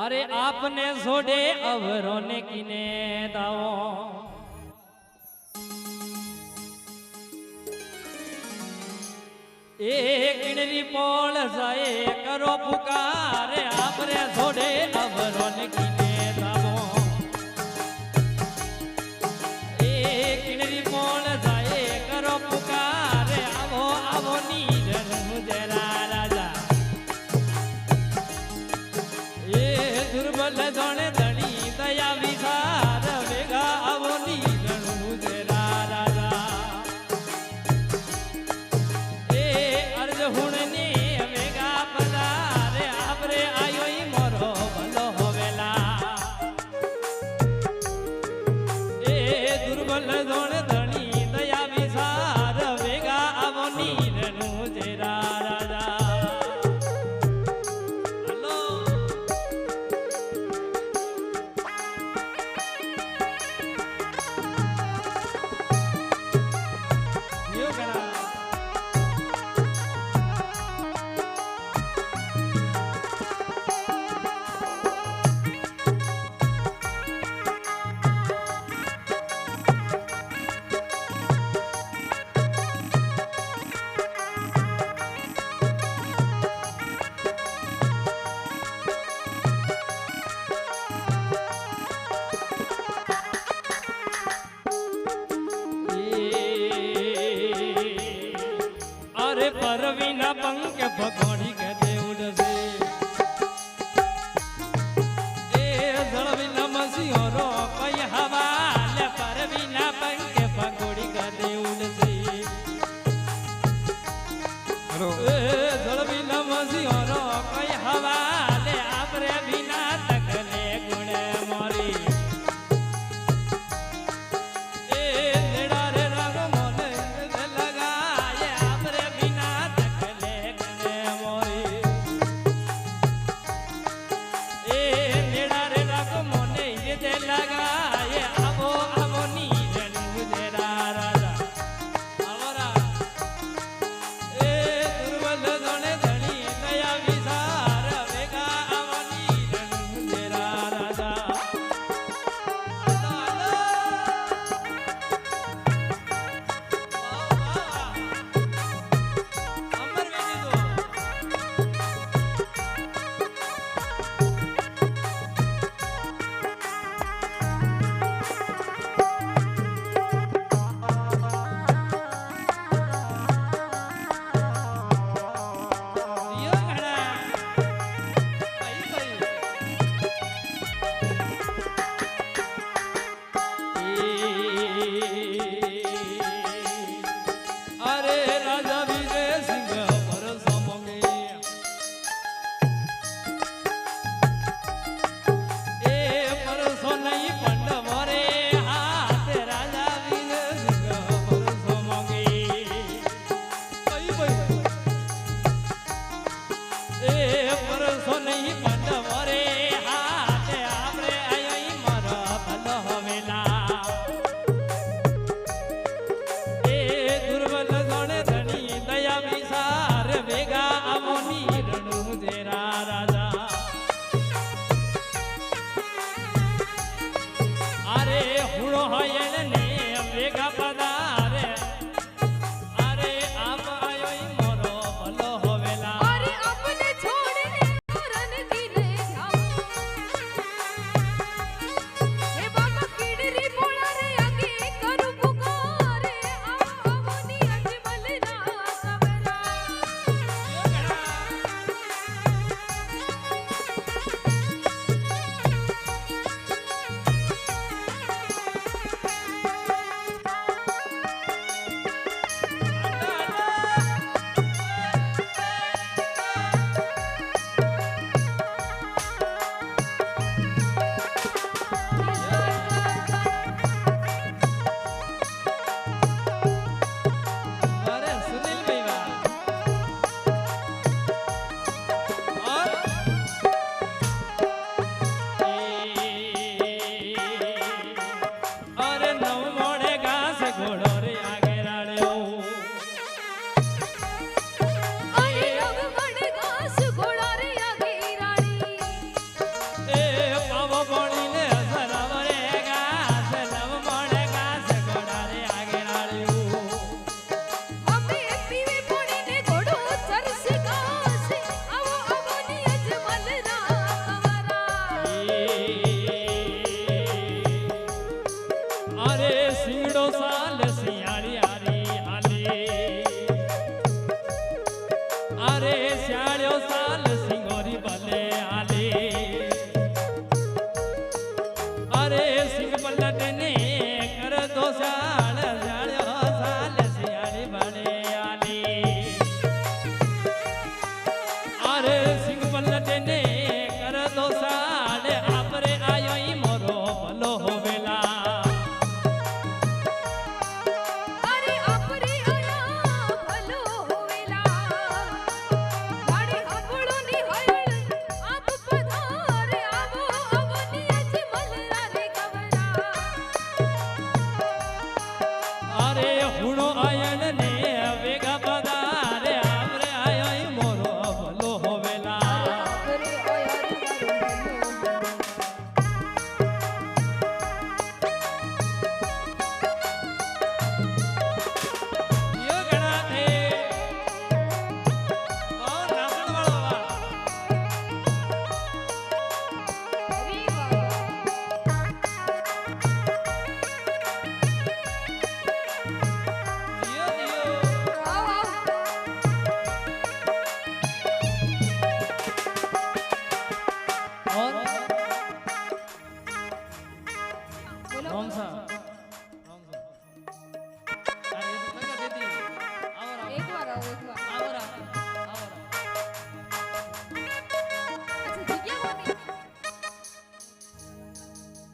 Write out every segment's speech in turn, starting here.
अरे आपने छोड़े अवरों ने किने दाओ एक किणरी पोल जाए करो पुकारे आपने छोड़े अवरों ने किने दाओ एक किणरी पोल जाए करो पुकारे आवो आवो नीर मुझे राजा दुर्बल धोने धनी दया विचार वेगा आवो नीरण मुझेरा राजा ए अर्ज हुणने वेगा पधारे आपरे आयो ही मोरो भलो होवेला ए दुर्बल धोने धनी दया विचार वेगा आवो नीरण मुझेरा राजा परवीना पंख भगोड़ी के देउड से ए जलवीना मसियो रो कई हवाले परवीना पंख भगोड़ी के देउड से ए जलवीना मसियो रो कई हवाले आपरे बिना तकले गुणे मोरी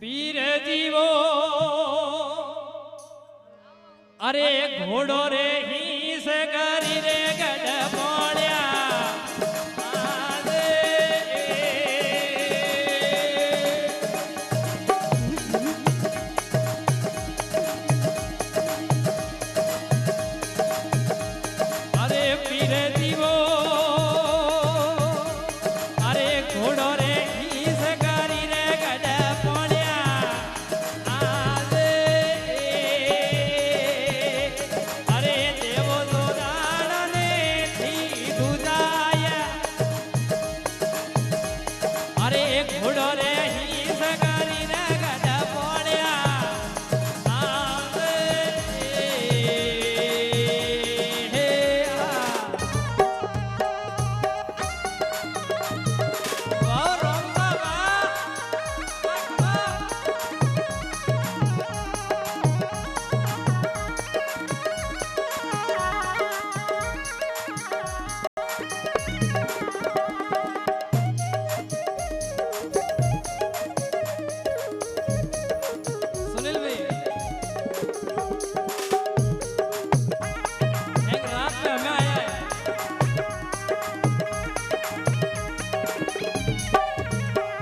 પીર જીવો અરે ઘોડો રે હિંસ કરી રે ગઢ પોળ્યા અરે પીર જીવો અરે ઘોડો રે હિંસ કરી રે ગઢ પોળ્યા અરે દેવો દોરાણને થી દુજાય અરે ઘોડો રે હિંસ કરી રે ગઢ પોળ્યા सुनील भाई एक रात में हमें आया है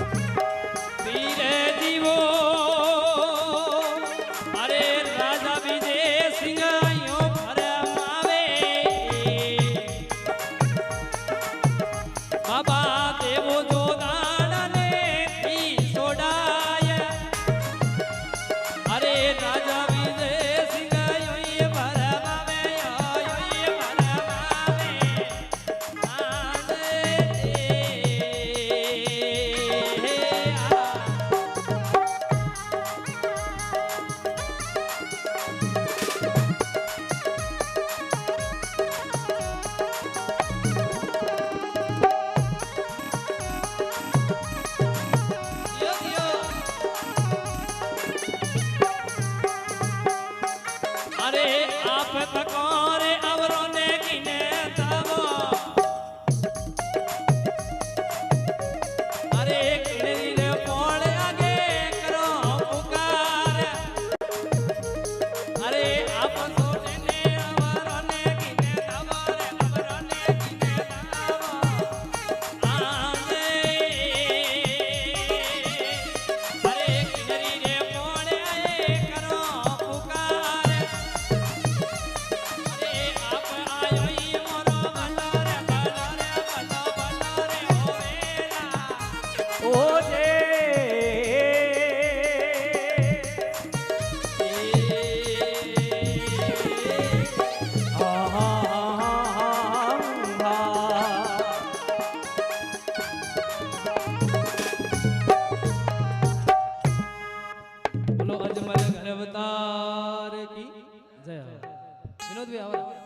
पीर जीवो अरे राजा विजय सिंह आयो फरमावे बाबा देवो जो दानने थी सोडाय अरे राजा विजय सिंह योई भरमावे योई भरमावे अरे आप तकोरे अवरों ने किने तबो अरे किने पोड़े आगे करो पुकार अरे आप सोने ने अवरों ने किने तबो रे अवरों ने किने तबो आने अरे किने पोड़े आए करो पुकार अरे आप आयो ई मोरो बल्लो रे होवेला ओ जे बोलो अजमल घर अवतार की जय हो विनोद भाई आवा